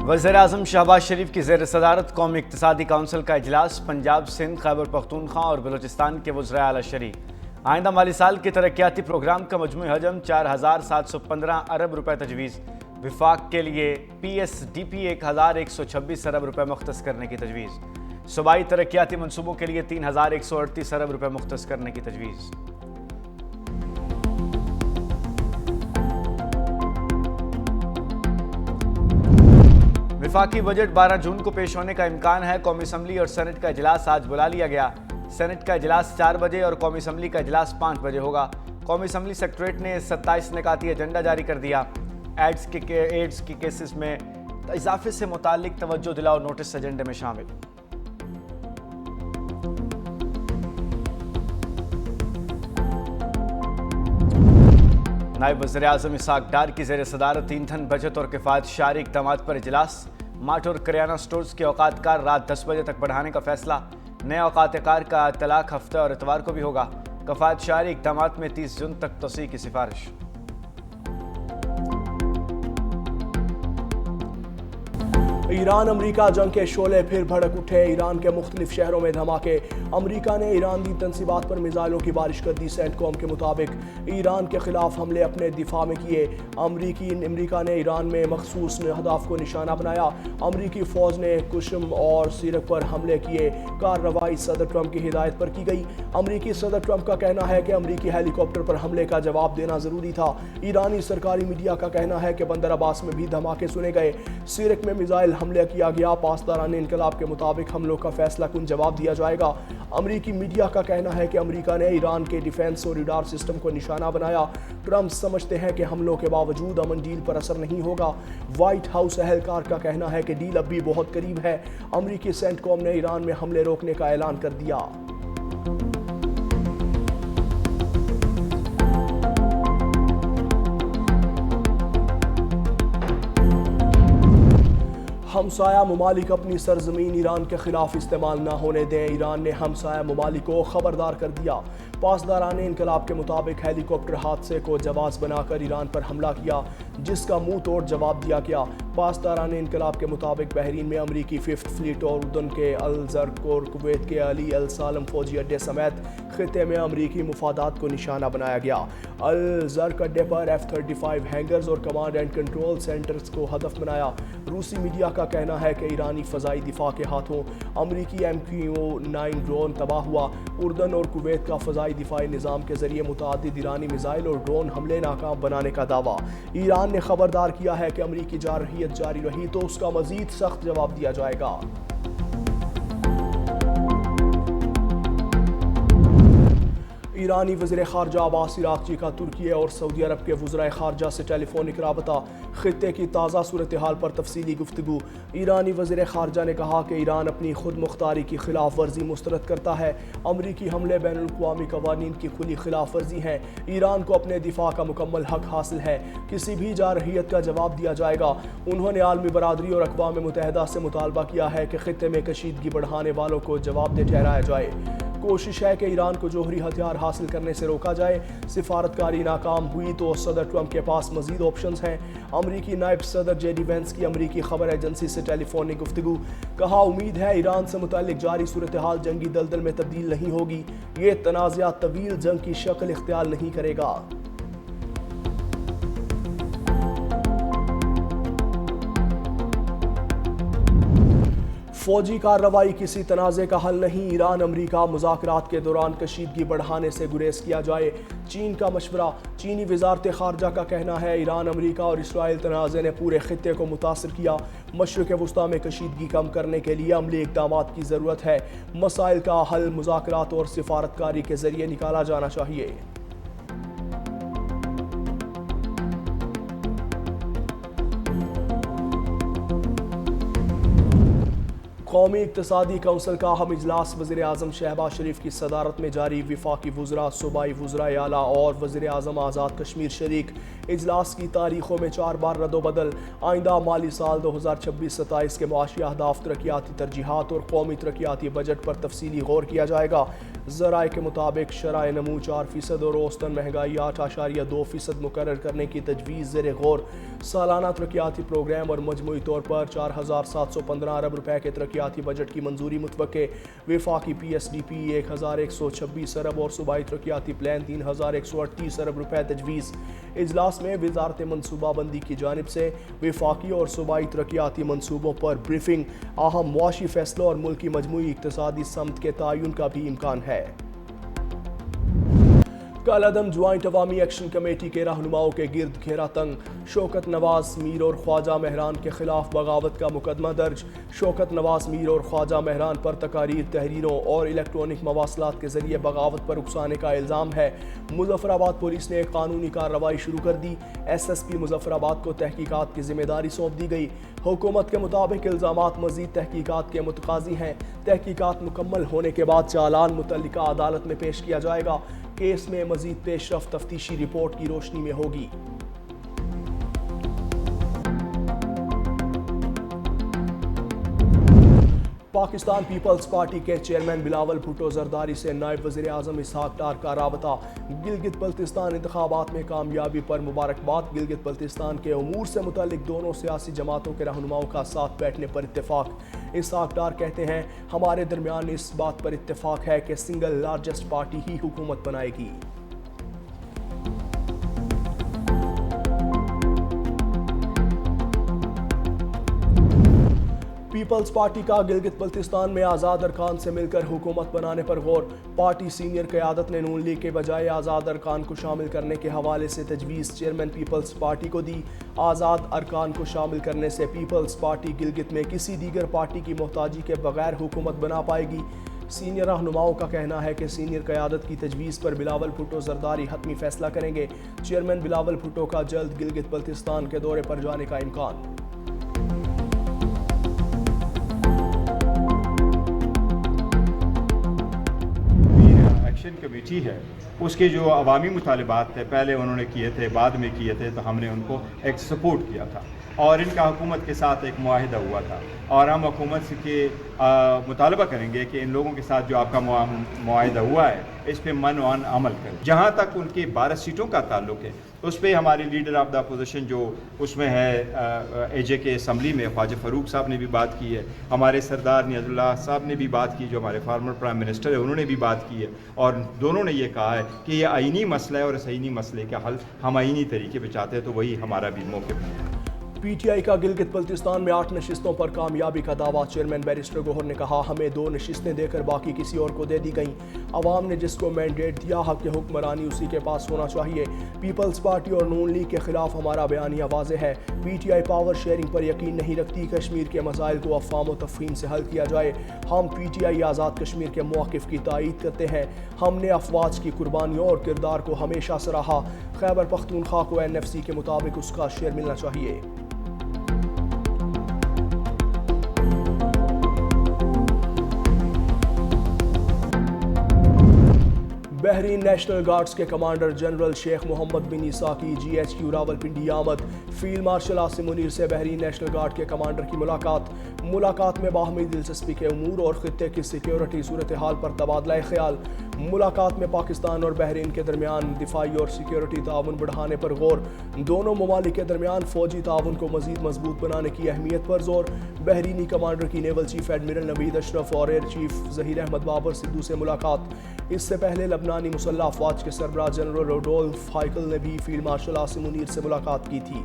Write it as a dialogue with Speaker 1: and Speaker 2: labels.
Speaker 1: वज़ीर-ए-आज़म शहबाज शरीफ की ज़ेर सदारत कौमी इक़्तिसादी काउंसिल का इजलास। पंजाब, सिंध, खैबर पख्तूनख्वा और बलूचिस्तान के वज़राए आला शरीक। आइंदा माली साल के तरक्याती प्रोग्राम का मजमूई हजम 4715 अरब रुपए तजवीज़। विफाक के लिए PSDP 1126 अरब रुपए मुख्तस करने की तजवीज़। सूबाई तरक्याती मनसूबों के लिए 3138 अरब रुपए मुख्तस करने की तजवीज़। वफाकी बजट 12 जून को पेश होने का इम्कान है। कौमी असम्बली और सेनेट का इजलास आज बुला लिया गया। सेनेट का इजलास 4 बजे और कौमी असम्बली का इजलास 5 बजे होगा। कौमी असम्बली सेक्रेटरीट ने 27 निकाती एजेंडा जारी कर दिया। एड्स के केसेस में इजाफे से मुतालिक तवज्जो दिलाओ नोटिस एजेंडे में शामिल। नायब वज़ीर-ए-आज़म इसहाक डार की ज़ेर सदारत ईंधन बचत और किफ़ायत शारी इक़दामात पर इजलास। मार्ट और करियाना स्टोर्स के औकात कार रात 10 बजे तक बढ़ाने का फैसला। नए औकात कार का इतलाक़ हफ्ते और इतवार को भी होगा। किफ़ायत शारी इक़दामात में 30 जून तक तोसी की सिफारिश।
Speaker 2: ईरान अमरीका जंग के शोले फिर भड़क उठे। ईरान के मुख्तलिफ शहरों में धमाके। अमरीका ने ईरान दी तनसीबात पर मिसाइलों की बारिश कर दी। सेंटकॉम के मुताबिक ईरान के खिलाफ हमले अपने दिफा में किए। अमरीका ने ईरान में मखसूस अहदाफ को निशाना बनाया। अमरीकी फ़ौज ने कुशम और सीरक पर हमले किए। कार्रवाई सदर ट्रंप की हिदायत पर की गई। अमरीकी सदर ट्रंप का कहना है कि अमरीकी हेलीकॉप्टर पर हमले का जवाब देना ज़रूरी था। ईरानी सरकारी मीडिया का कहना है कि बंदर अब्बास में भी धमाके सुने गए। सीरक में मिसाइल हमले किया गया। पासदारान इनकलाब के मुताबिक हमलों का फैसला कुन जवाब दिया जाएगा। अमरीकी मीडिया का कहना है कि अमरीका ने ईरान के डिफेंस और रडार सिस्टम को निशाना बनाया। ट्रंप समझते हैं कि हमलों के बावजूद अमन डील पर असर नहीं होगा। व्हाइट हाउस एहलकार का कहना है कि डील अब भी बहुत करीब है। अमरीकी सेंटकॉम ने ईरान में हमले रोकने का ऐलान कर दिया। हमसाया ममालिक अपनी सरजमीन ईरान के खिलाफ इस्तेमाल न होने दें। ईरान ने हमसाया ममालिक को खबरदार कर दिया। पासदारान इनकलाब के मुताबिक हेलीकॉप्टर हादसे को जवाब बनाकर ईरान पर हमला किया, जिसका मुंह तोड़ जवाब दिया गया। पासदारान इनकलाब के मुताबिक बहरीन में अमरीकी 5th फ्लीट और उर्दन के अल ज़र्क और कुवैत के अली अल सालम फौजी अड्डे समेत खिते में अमरीकी मुफादात को निशाना बनाया गया। अल ज़र्क अड्डे पर F-35 हैंगर्स और कमांड एंड कंट्रोल सेंटर्स को हदफ बनाया। रूसी मीडिया का कहना है कि ईरानी फ़ज़ाई दिफा के हाथों अमरीकी MQ-9 ड्रोन तबाह हुआ। उर्दन और कुवैत का फ़ज़ाई दिफाई निज़ाम के ज़रिए मुतअद्दिद ईरानी मिसाइल और ड्रोन हमले नाकाम बनाने का दावा। ईरान ने खबरदार किया है कि अमरीकी जारहियत जारी रही तो उसका मज़ीद सख्त जवाब दिया जाएगा। ईरानी वज़ीर ख़ारजा अब्बास इराक़ची का तुर्की और सऊदी अरब के वज़राए ख़ारजा से टेलीफोनिक राबता। ख़ित्ते की ताज़ा सूरत हाल पर तफसीली गुफ्तगू। ईरानी वज़ीर ख़ारजा ने कहा कि ईरान अपनी खुद मुख्तारी की खिलाफ वर्जी मुस्तरद करता है। अमरीकी हमले बैनुल अक़वामी क़वानीन की खुली खिलाफ वर्जी हैं। ईरान को अपने दिफा का मुकम्मल हक हासिल है। किसी भी जारहियत का जवाब दिया जाएगा। उन्होंने आलमी बरादरी और अक़वाम मुत्तहिदा से मुतालबा किया है कि खित्ते में कशीदगी बढ़ाने वालों को जवाबदेह ठहराया जाए। कोशिश है कि ईरान को जोहरी हथियार हासिल करने से रोका जाए। सिफारतकारी नाकाम हुई तो सदर ट्रंप के पास मजीद ऑप्शंस हैं। अमरीकी नायब सदर JD वेंस की अमरीकी खबर एजेंसी से टेलीफोनिक गुफ्तगू। कहा, उम्मीद है ईरान से मुतालिक जारी सूरत हाल जंगी दलदल में तब्दील नहीं होगी। ये तनाज़ा तवील जंग की शक्ल इख्तियार नहीं करेगा। फौजी कार्रवाई किसी तनाज़े का हल नहीं। ईरान अमरीका मुज़ाकरात के दौरान कशीदगी बढ़ाने से गुरेज किया जाए। चीन का मशवरा। चीनी वज़ारत ख़ारजा का कहना है ईरान अमरीका और इसराइल तनाज़े ने पूरे खित्ते को मुतासर किया। मशरिक़ वस्ता में कशीदगी कम करने के लिए अमली इक़दामात की ज़रूरत है। मसाइल का हल मुज़ाकरात और सिफारतकारी के ज़रिए निकाला जाना चाहिए। कौमी इक़्तिसादी काउंसिल का अहम इजलास। वज़ीर-ए-आज़म शहबाज शरीफ की सदारत में जारी। वफाकी वज़रा, सूबाई वज़राए आला और वज़ीर-ए-आज़म आज़ाद कश्मीर शरीक। इजलास की तारीखों में 4 बार रद्दोबदल। आइंदा माली साल 2026-27 के मुआशी अहदाफ, तरक्याती तरजीहात और कौमी तरक्याती बजट पर तफसीली गौर किया जाएगा। ذرائع کے مطابق شرح نمو 4% اور اوسطاً مہنگائی 8.2% مقرر کرنے کی تجویز زیر غور، سالانہ ترقیاتی پروگرام اور مجموعی طور پر 4,715 ارب روپے کے ترقیاتی بجٹ کی منظوری متوقع۔ وفاقی پی ایس ڈی پی 1,126 ارب اور صوبائی ترقیاتی پلان 3,138 ارب روپے تجویز۔ اجلاس میں وزارت منصوبہ بندی کی جانب سے وفاقی اور صوبائی ترقیاتی منصوبوں پر بریفنگ، اہم معاشی فیصلوں اور ملک کی مجموعی اقتصادی سمت کے تعین کا بھی امکان ہے۔ کالعدم جوائنٹ عوامی ایکشن کمیٹی کے رہنماؤں کے گرد گھیرا تنگ، شوکت نواز میر اور خواجہ مہران کے خلاف بغاوت کا مقدمہ درج۔ شوکت نواز میر اور خواجہ مہران پر تقاریر، تحریروں اور الیکٹرانک مواصلات کے ذریعے بغاوت پر اکسانے کا الزام ہے۔ مظفر آباد پولیس نے ایک قانونی کارروائی شروع کر دی۔ ایس ایس پی مظفر آباد کو تحقیقات کی ذمہ داری سونپ دی گئی۔ حکومت کے مطابق الزامات مزید تحقیقات کے متقاضی ہیں۔ تحقیقات مکمل ہونے کے بعد چالان متعلقہ عدالت میں پیش کیا جائے گا۔ کیس میں مزید پیش رفت تفتیشی رپورٹ کی روشنی میں ہوگی۔ پاکستان پیپلز پارٹی کے چیئرمین بلاول بھٹو زرداری سے نائب وزیر اعظم اسحاق ڈار کا رابطہ۔ گلگت بلتستان انتخابات میں کامیابی پر مبارکباد۔ گلگت بلتستان کے امور سے متعلق دونوں سیاسی جماعتوں کے رہنماؤں کا ساتھ بیٹھنے پر اتفاق۔ اسحاق ڈار کہتے ہیں، ہمارے درمیان اس بات پر اتفاق ہے کہ سنگل لارجسٹ پارٹی ہی حکومت بنائے گی۔ پیپلز پارٹی کا گلگت بلتستان میں آزاد ارکان سے مل کر حکومت بنانے پر غور۔ پارٹی سینئر قیادت نے نون لیگ کے بجائے آزاد ارکان کو شامل کرنے کے حوالے سے تجویز چیئرمین پیپلز پارٹی کو دی۔ آزاد ارکان کو شامل کرنے سے پیپلز پارٹی گلگت میں کسی دیگر پارٹی کی محتاجی کے بغیر حکومت بنا پائے گی۔ سینئر رہنماؤں کا کہنا ہے کہ سینئر قیادت کی تجویز پر بلاول بھٹو زرداری حتمی فیصلہ کریں گے۔ چیئرمین بلاول بھٹو کا جلد گلگت بلتستان کے دورے پر جانے کا امکان۔
Speaker 3: کمیٹی ہے اس کے جو عوامی مطالبات تھے، پہلے انہوں نے کیے تھے، بعد میں کیے تھے، تو ہم نے ان کو ایک سپورٹ کیا تھا اور ان کا حکومت کے ساتھ ایک معاہدہ ہوا تھا اور ہم حکومت کے مطالبہ کریں گے کہ ان لوگوں کے ساتھ جو آپ کا معاہدہ ہوا ہے اس پہ منوان عمل کریں۔ جہاں تک ان کی 12 سیٹوں کا تعلق ہے اس پہ ہماری لیڈر آف دا اپوزیشن جو اس میں ہے اے جے کے اسمبلی میں خواجہ فاروق صاحب نے بھی بات کی ہے، ہمارے سردار نیاز اللہ صاحب نے بھی بات کی، جو ہمارے فارمر پرائم منسٹر ہے انہوں نے بھی بات کی ہے، اور دونوں نے یہ کہا ہے کہ یہ آئینی مسئلہ ہے اور اس آئینی مسئلے کا حل ہم آئینی طریقے پہ چاہتے ہیں، تو وہی ہمارا بھی موقف ہے۔
Speaker 2: پی ٹی آئی کا گلگت بلتستان میں 8 نشستوں پر کامیابی کا دعویٰ۔ چیئرمین بیرسٹر گوہر نے کہا، ہمیں 2 نشستیں دے کر باقی کسی اور کو دے دی گئیں۔ عوام نے جس کو مینڈیٹ دیا، حق حکمرانی اسی کے پاس ہونا چاہیے۔ پیپلز پارٹی اور نون لیگ کے خلاف ہمارا بیانیہ واضح ہے۔ P T I power sharing پر یقین نہیں رکھتی۔ کشمیر کے مسائل کو افہام و تفہیم سے حل کیا جائے۔ ہم پی ٹی آئی آزاد کشمیر کے موقف کی تائید کرتے ہیں۔ ہم نے افواج کی قربانیوں اور کردار کو ہمیشہ سراہا۔ خیبر پختونخوا کو این ایف سی کے مطابق اس کا شیئر ملنا چاہیے۔ بحرین نیشنل گارڈز کے کمانڈر جنرل شیخ محمد بن عیسیٰ کی جی ایچ کیو راولپنڈی آمد۔ فیلڈ مارشل عاصم منیر سے بحرین نیشنل گارڈ کے کمانڈر کی ملاقات میں باہمی دلچسپی کے امور اور خطے کی سیکیورٹی صورتحال پر تبادلہ خیال۔ ملاقات میں پاکستان اور بحرین کے درمیان دفاعی اور سیکیورٹی تعاون بڑھانے پر غور۔ دونوں ممالک کے درمیان فوجی تعاون کو مزید مضبوط بنانے کی اہمیت پر زور۔ بحرینی کمانڈر کی نیول چیف ایڈمرل نوید اشرف اور ایئر چیف ظہیر احمد بابر سدھو سے ملاقات۔ اس سے پہلے لبنانی مسلح افواج کے سربراہ جنرل روڈولف ہائیکل نے بھی فیلڈ مارشل عاصم منیر سے ملاقات کی تھی۔